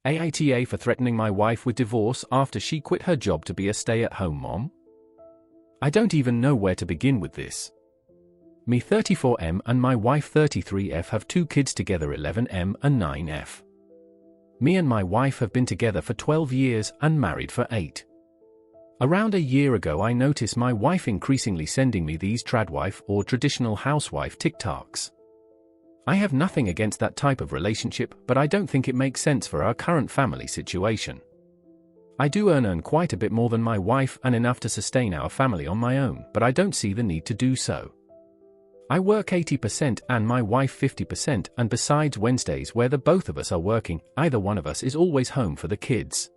AITA for threatening my wife with divorce after she quit her job to be a stay-at-home mom? I don't even know where to begin with this. Me 34M and my wife 33F have 2 kids together, 11M and 9F. Me and my wife have been together for 12 years and married for 8. Around a year ago I noticed my wife increasingly sending me these tradwife or traditional housewife TikToks. I have nothing against that type of relationship, but I don't think it makes sense for our current family situation. I do earn quite a bit more than my wife and enough to sustain our family on my own, but I don't see the need to do so. I work 80% and my wife 50%, and besides Wednesdays where the both of us are working, either one of us is always home for the kids.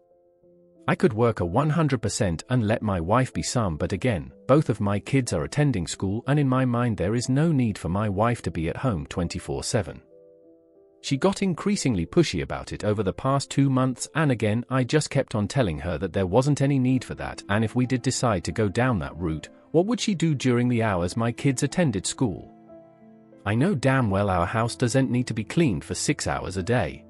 I could work a 100% and let my wife be some, but again, both of my kids are attending school and in my mind there is no need for my wife to be at home 24/7. She got increasingly pushy about it over the past 2 months, and again I just kept on telling her that there wasn't any need for that, and if we did decide to go down that route, what would she do during the hours my kids attended school? I know damn well our house doesn't need to be cleaned for 6 hours a day.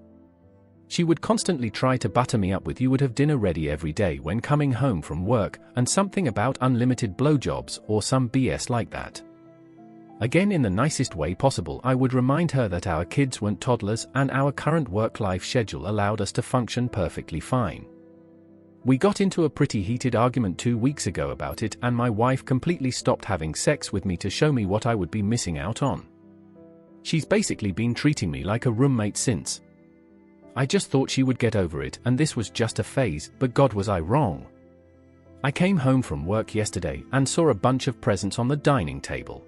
She would constantly try to butter me up with "you would have dinner ready every day when coming home from work," and something about unlimited blowjobs or some BS like that. Again, in the nicest way possible, I would remind her that our kids weren't toddlers and our current work-life schedule allowed us to function perfectly fine. We got into a pretty heated argument 2 weeks ago about it, and my wife completely stopped having sex with me to show me what I would be missing out on. She's basically been treating me like a roommate since. I just thought she would get over it and this was just a phase, but God, was I wrong. I came home from work yesterday and saw a bunch of presents on the dining table.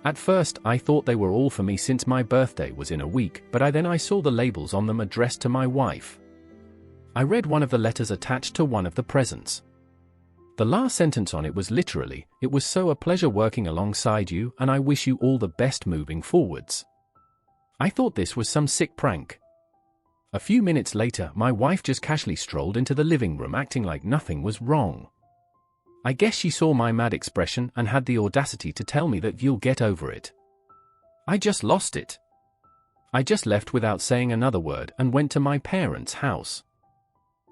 At first I thought they were all for me since my birthday was in a week, but I saw the labels on them addressed to my wife. I read one of the letters attached to one of the presents. The last sentence on it was literally, "It was so a pleasure working alongside you and I wish you all the best moving forwards." I thought this was some sick prank. A few minutes later, my wife just casually strolled into the living room acting like nothing was wrong. I guess she saw my mad expression and had the audacity to tell me that "you'll get over it." I just lost it. I just left without saying another word and went to my parents' house.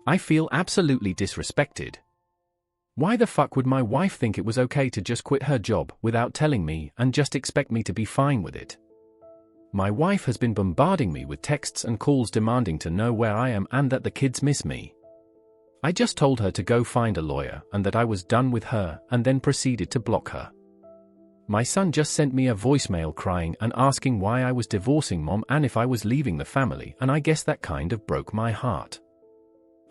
I feel absolutely disrespected. Why the fuck would my wife think it was okay to just quit her job without telling me and just expect me to be fine with it? My wife has been bombarding me with texts and calls demanding to know where I am and that the kids miss me. I just told her to go find a lawyer and that I was done with her, and then proceeded to block her. My son just sent me a voicemail crying and asking why I was divorcing mom and if I was leaving the family, and I guess that kind of broke my heart.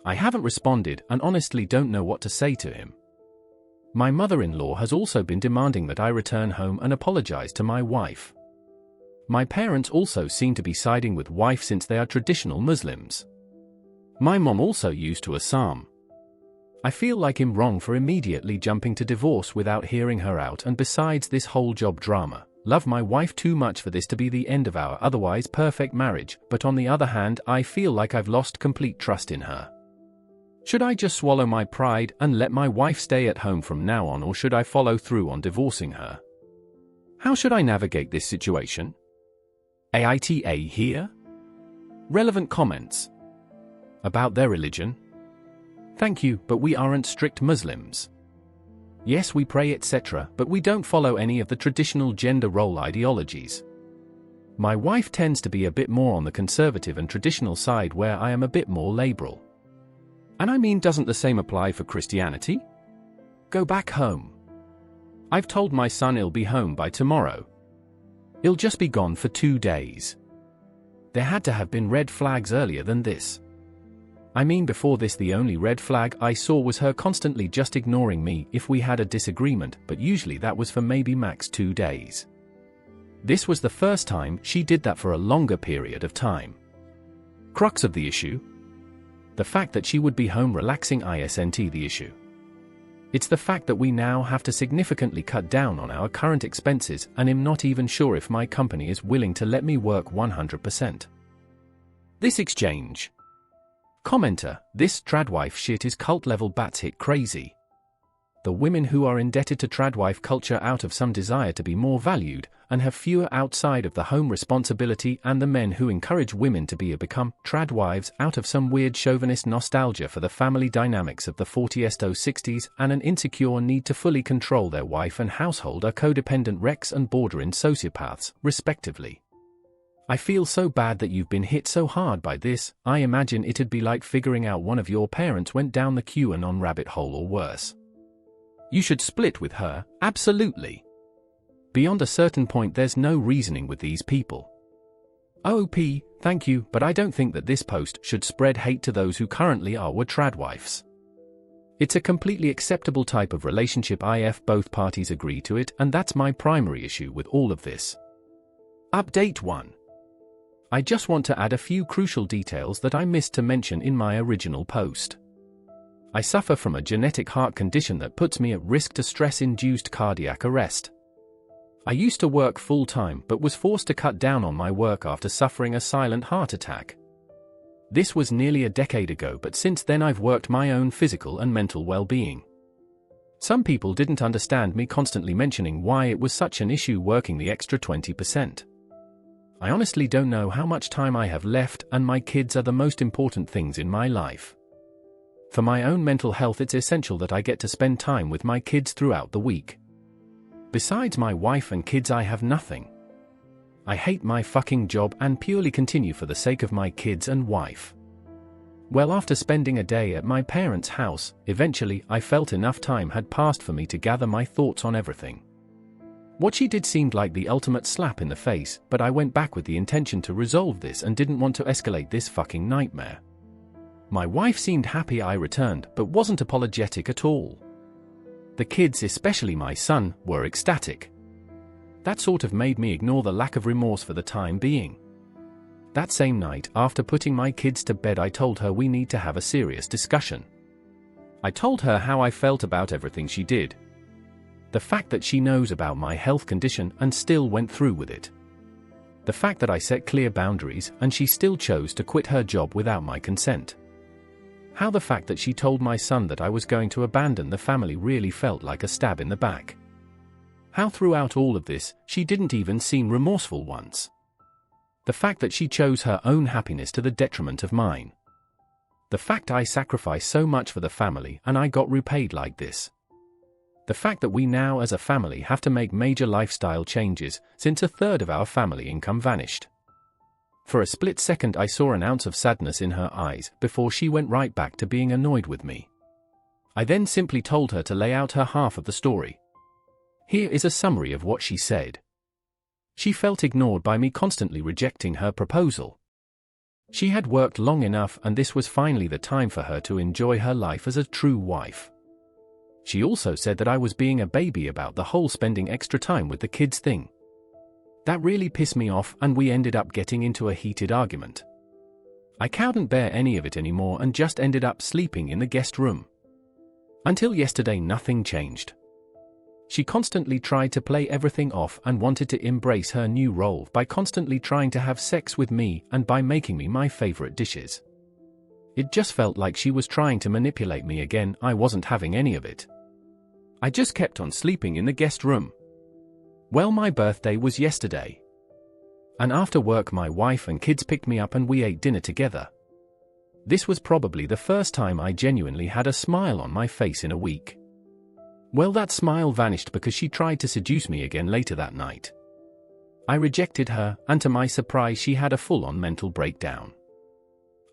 I haven't responded and honestly don't know what to say to him. My mother-in-law has also been demanding that I return home and apologize to my wife. My parents also seem to be siding with wife since they are traditional Muslims. My mom also used to a SAHM. I feel like I'm wrong for immediately jumping to divorce without hearing her out, and besides this whole job drama, love my wife too much for this to be the end of our otherwise perfect marriage, but on the other hand I feel like I've lost complete trust in her. Should I just swallow my pride and let my wife stay at home from now on, or should I follow through on divorcing her? How should I navigate this situation? AITA here? Relevant comments. About their religion? Thank you, but we aren't strict Muslims. Yes, we pray etc., but we don't follow any of the traditional gender role ideologies. My wife tends to be a bit more on the conservative and traditional side, where I am a bit more liberal. And I mean, doesn't the same apply for Christianity? Go back home. I've told my son he'll be home by tomorrow. He'll just be gone for 2 days. There had to have been red flags earlier than this. I mean, before this the only red flag I saw was her constantly just ignoring me if we had a disagreement, but usually that was for maybe max 2 days. This was the first time she did that for a longer period of time. Crux of the issue? The fact that she would be home relaxing isn't the issue. It's the fact that we now have to significantly cut down on our current expenses, and I'm not even sure if my company is willing to let me work 100%. This exchange. Commenter, this tradwife shit is cult level bats hit crazy. the women who are indebted to tradwife culture out of some desire to be more valued, and have fewer outside of the home responsibility, and the men who encourage women to become tradwives out of some weird chauvinist nostalgia for the family dynamics of the 40s or 60s and an insecure need to fully control their wife and household are codependent wrecks and bordering sociopaths, respectively. I feel so bad that you've been hit so hard by this. I imagine it'd be like figuring out one of your parents went down the QAnon rabbit hole or worse. You should split with her, absolutely. Beyond a certain point there's no reasoning with these people. OP, thank you, but I don't think that this post should spread hate to those who currently were tradwives. It's a completely acceptable type of relationship if both parties agree to it, and that's my primary issue with all of this. Update 1. I just want to add a few crucial details that I missed to mention in my original post. I suffer from a genetic heart condition that puts me at risk to stress-induced cardiac arrest. I used to work full-time but was forced to cut down on my work after suffering a silent heart attack. This was nearly a decade ago, but since then I've worked my own physical and mental well-being. Some people didn't understand me constantly mentioning why it was such an issue working the extra 20%. I honestly don't know how much time I have left, and my kids are the most important things in my life. For my own mental health, it's essential that I get to spend time with my kids throughout the week. Besides my wife and kids, I have nothing. I hate my fucking job and purely continue for the sake of my kids and wife. Well, after spending a day at my parents' house, eventually I felt enough time had passed for me to gather my thoughts on everything. What she did seemed like the ultimate slap in the face, but I went back with the intention to resolve this and didn't want to escalate this fucking nightmare. My wife seemed happy I returned, but wasn't apologetic at all. The kids, especially my son, were ecstatic. That sort of made me ignore the lack of remorse for the time being. That same night, after putting my kids to bed, I told her we need to have a serious discussion. I told her how I felt about everything she did. The fact that she knows about my health condition and still went through with it. The fact that I set clear boundaries and she still chose to quit her job without my consent. How the fact that she told my son that I was going to abandon the family really felt like a stab in the back. How throughout all of this, she didn't even seem remorseful once. The fact that she chose her own happiness to the detriment of mine. The fact I sacrificed so much for the family and I got repaid like this. The fact that we now as a family have to make major lifestyle changes since a third of our family income vanished. For a split second I saw an ounce of sadness in her eyes before she went right back to being annoyed with me. I then simply told her to lay out her half of the story. Here is a summary of what she said. She felt ignored by me constantly rejecting her proposal. She had worked long enough and this was finally the time for her to enjoy her life as a true wife. She also said that I was being a baby about the whole spending extra time with the kids thing. That really pissed me off and we ended up getting into a heated argument. I couldn't bear any of it anymore and just ended up sleeping in the guest room. Until yesterday nothing changed. She constantly tried to play everything off and wanted to embrace her new role by constantly trying to have sex with me and by making me my favorite dishes. It just felt like she was trying to manipulate me again. I wasn't having any of it. I just kept on sleeping in the guest room. Well, my birthday was yesterday. And after work my wife and kids picked me up and we ate dinner together. This was probably the first time I genuinely had a smile on my face in a week. Well, that smile vanished because she tried to seduce me again later that night. I rejected her, and to my surprise she had a full-on mental breakdown.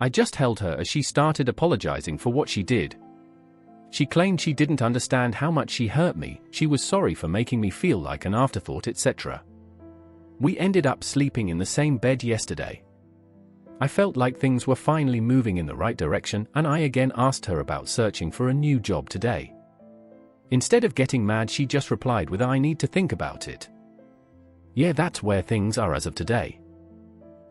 I just held her as she started apologizing for what she did. She claimed she didn't understand how much she hurt me, she was sorry for making me feel like an afterthought, etc. We ended up sleeping in the same bed yesterday. I felt like things were finally moving in the right direction and I again asked her about searching for a new job today. Instead of getting mad, she just replied with, "I need to think about it." Yeah, that's where things are as of today.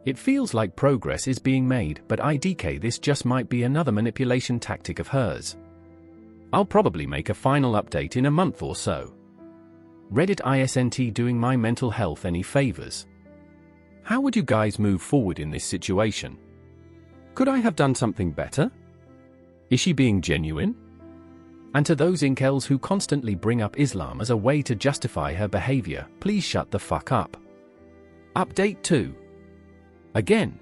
It feels like progress is being made, but IDK, this just might be another manipulation tactic of hers. I'll probably make a final update in a month or so. Reddit isn't doing my mental health any favors. How would you guys move forward in this situation? Could I have done something better? Is she being genuine? And to those incels who constantly bring up Islam as a way to justify her behavior, please shut the fuck up. Update 2. Again.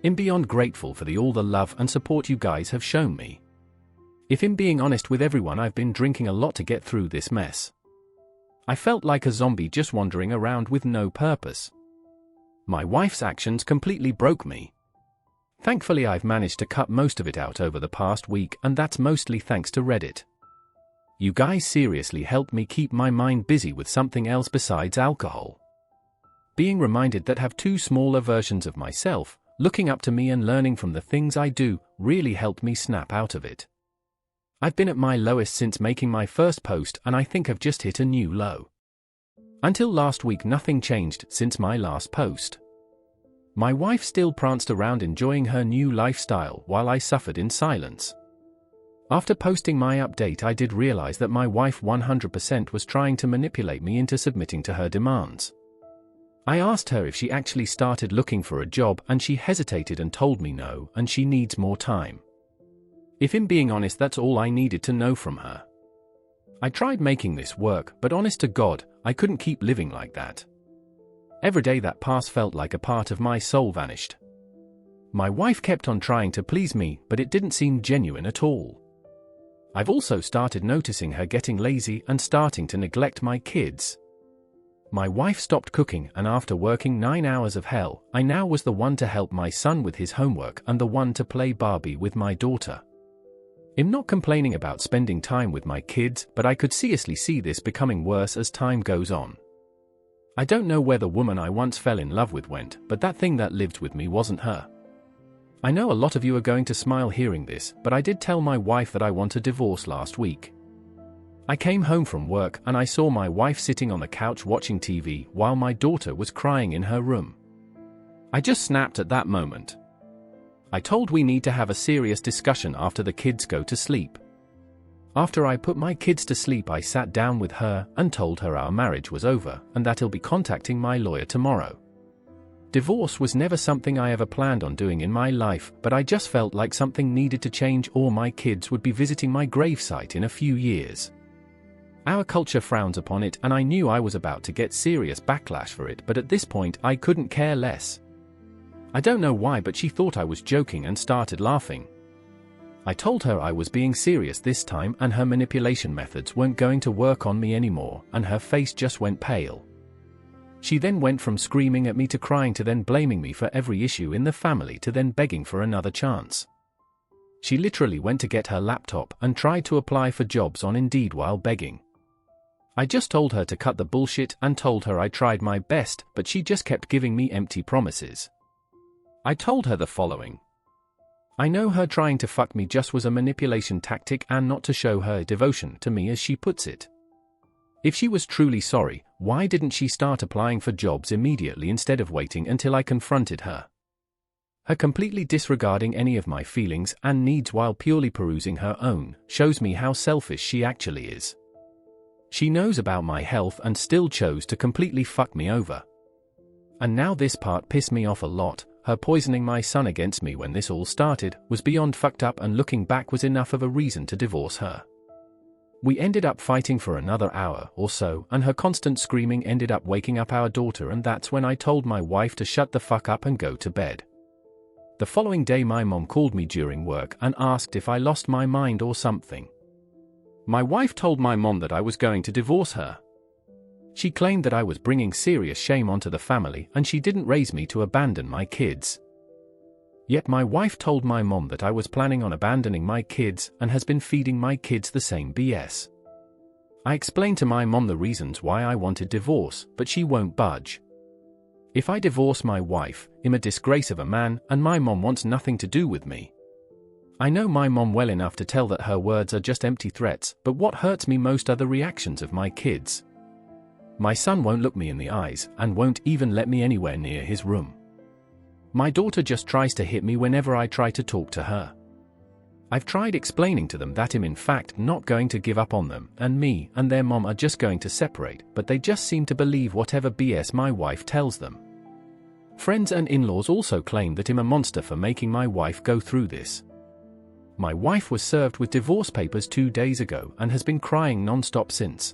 I'm beyond grateful for all the love and support you guys have shown me. If I'm being honest with everyone, I've been drinking a lot to get through this mess. I felt like a zombie just wandering around with no purpose. My wife's actions completely broke me. Thankfully, I've managed to cut most of it out over the past week, and that's mostly thanks to Reddit. You guys seriously helped me keep my mind busy with something else besides alcohol. Being reminded that I have two smaller versions of myself, looking up to me and learning from the things I do, really helped me snap out of it. I've been at my lowest since making my first post, and I think I've just hit a new low. Until last week, nothing changed since my last post. My wife still pranced around enjoying her new lifestyle while I suffered in silence. After posting my update, I did realize that my wife 100% was trying to manipulate me into submitting to her demands. I asked her if she actually started looking for a job, and she hesitated and told me no, and she needs more time. If I'm being honest, that's all I needed to know from her. I tried making this work, but honest to God, I couldn't keep living like that. Every day that passed felt like a part of my soul vanished. My wife kept on trying to please me, but it didn't seem genuine at all. I've also started noticing her getting lazy and starting to neglect my kids. My wife stopped cooking, and after working 9 hours of hell, I now was the one to help my son with his homework and the one to play Barbie with my daughter. I'm not complaining about spending time with my kids, but I could seriously see this becoming worse as time goes on. I don't know where the woman I once fell in love with went, but that thing that lived with me wasn't her. I know a lot of you are going to smile hearing this, but I did tell my wife that I want a divorce last week. I came home from work and I saw my wife sitting on the couch watching TV while my daughter was crying in her room. I just snapped at that moment. I told we need to have a serious discussion after the kids go to sleep. After I put my kids to sleep, I sat down with her and told her our marriage was over and that I'll be contacting my lawyer tomorrow. Divorce was never something I ever planned on doing in my life, but I just felt like something needed to change or my kids would be visiting my gravesite in a few years. Our culture frowns upon it, and I knew I was about to get serious backlash for it, but at this point I couldn't care less. I don't know why, but she thought I was joking and started laughing. I told her I was being serious this time and her manipulation methods weren't going to work on me anymore, and her face just went pale. She then went from screaming at me to crying to then blaming me for every issue in the family to then begging for another chance. She literally went to get her laptop and tried to apply for jobs on Indeed while begging. I just told her to cut the bullshit and told her I tried my best, but she just kept giving me empty promises. I told her the following. I know her trying to fuck me just was a manipulation tactic and not to show her devotion to me, as she puts it. If she was truly sorry, why didn't she start applying for jobs immediately instead of waiting until I confronted her? Her completely disregarding any of my feelings and needs while purely perusing her own shows me how selfish she actually is. She knows about my health and still chose to completely fuck me over. And now this part pissed me off a lot. Her poisoning my son against me when this all started was beyond fucked up, and looking back was enough of a reason to divorce her. We ended up fighting for another hour or so, and her constant screaming ended up waking up our daughter, and that's when I told my wife to shut the fuck up and go to bed. The following day my mom called me during work and asked if I lost my mind or something. My wife told my mom that I was going to divorce her. She claimed that I was bringing serious shame onto the family and she didn't raise me to abandon my kids. Yet my wife told my mom that I was planning on abandoning my kids and has been feeding my kids the same BS. I explained to my mom the reasons why I wanted divorce, but she won't budge. If I divorce my wife, I'm a disgrace of a man and my mom wants nothing to do with me. I know my mom well enough to tell that her words are just empty threats, but what hurts me most are the reactions of my kids. My son won't look me in the eyes and won't even let me anywhere near his room. My daughter just tries to hit me whenever I try to talk to her. I've tried explaining to them that I'm in fact not going to give up on them, and me and their mom are just going to separate, but they just seem to believe whatever BS my wife tells them. Friends and in-laws also claim that I'm a monster for making my wife go through this. My wife was served with divorce papers 2 days ago and has been crying non-stop since.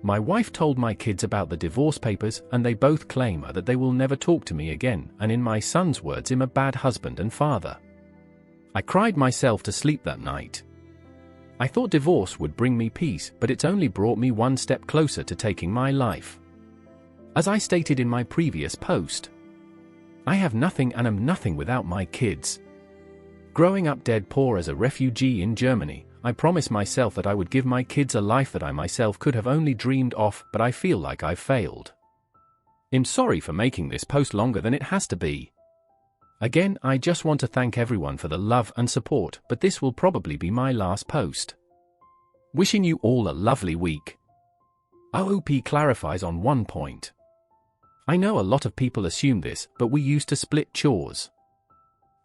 My wife told my kids about the divorce papers and they both claim that they will never talk to me again, and in my son's words, I'm a bad husband and father. I cried myself to sleep that night. I thought divorce would bring me peace, but it's only brought me one step closer to taking my life. As I stated in my previous post, I have nothing and am nothing without my kids. Growing up dead poor as a refugee in Germany, I promised myself that I would give my kids a life that I myself could have only dreamed of, but I feel like I've failed. I'm sorry for making this post longer than it has to be. Again, I just want to thank everyone for the love and support, but this will probably be my last post. Wishing you all a lovely week. OOP clarifies on one point. I know a lot of people assume this, but we used to split chores.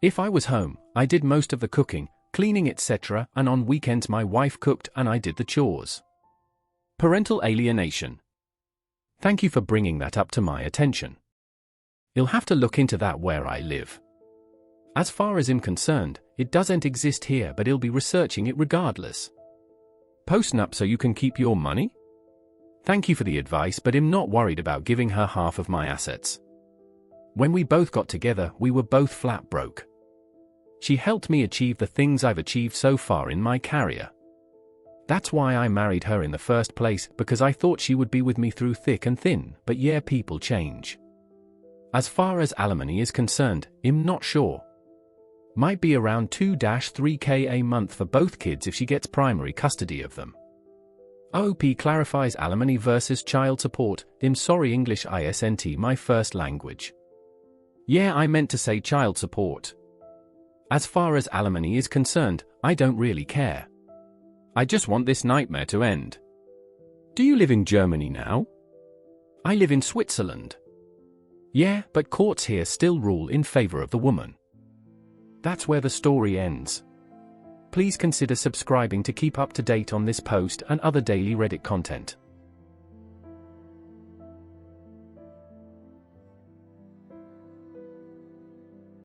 If I was home, I did most of the cooking, cleaning, etc., and on weekends my wife cooked and I did the chores. Parental alienation. Thank you for bringing that up to my attention. You'll have to look into that where I live. As far as I'm concerned, it doesn't exist here, but I'll be researching it regardless. Posting up so you can keep your money? Thank you for the advice, but I'm not worried about giving her half of my assets. When we both got together, we were both flat broke. She helped me achieve the things I've achieved so far in my career. That's why I married her in the first place, because I thought she would be with me through thick and thin, but yeah, people change. As far as alimony is concerned, I'm not sure. Might be around 2-3K a month for both kids if she gets primary custody of them. OOP clarifies alimony versus child support. I'm sorry, English isn't my first language. Yeah, I meant to say child support. As far as alimony is concerned, I don't really care. I just want this nightmare to end. Do you live in Germany now? I live in Switzerland. Yeah, but courts here still rule in favor of the woman. That's where the story ends. Please consider subscribing to keep up to date on this post and other daily Reddit content.